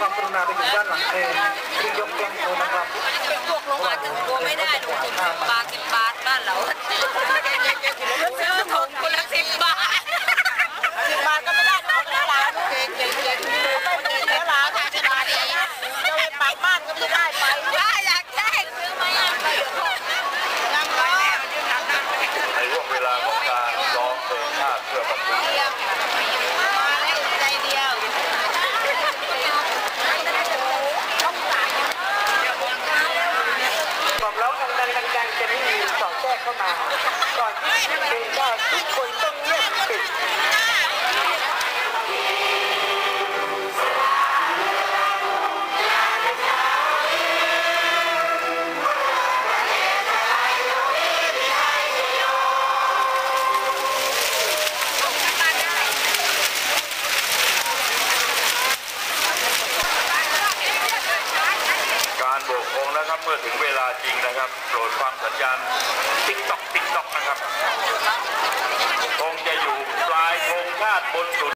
ความกรุณาไปอยู่ด้านหลังเพลงคือยกแกงโชว์นะครับเป็นพวกลงมาถึงตัวไม่ได้ดูถึง10 บาท10 บาทบ้านเราซื้อถุงคนละ10 บาท10 บาทก็ไม่ได้ของเนื้อร้านเก่งไม่มีเนื้อร้าน10 บาทจะไปปากบ้านก็ไม่ได้ไปอยากได้ซื้อมานั่งร้อยในช่วงเวลาของการร้องเพลงชาติเพื่อประเทศมาแล้วใจเดียวบอกแล้วดังจะไม่มีสอดแทรกเข้ามาก่อนที่เพลงชาติทุกคนต้องเงียบปิดการโบกธงนะครับเมื่อถึงเวลาจริงนะครับโปรดฟังสัญญาณติ๊กต๊อกนะครับธงจะอยู่ปลายธงชาติบนสุด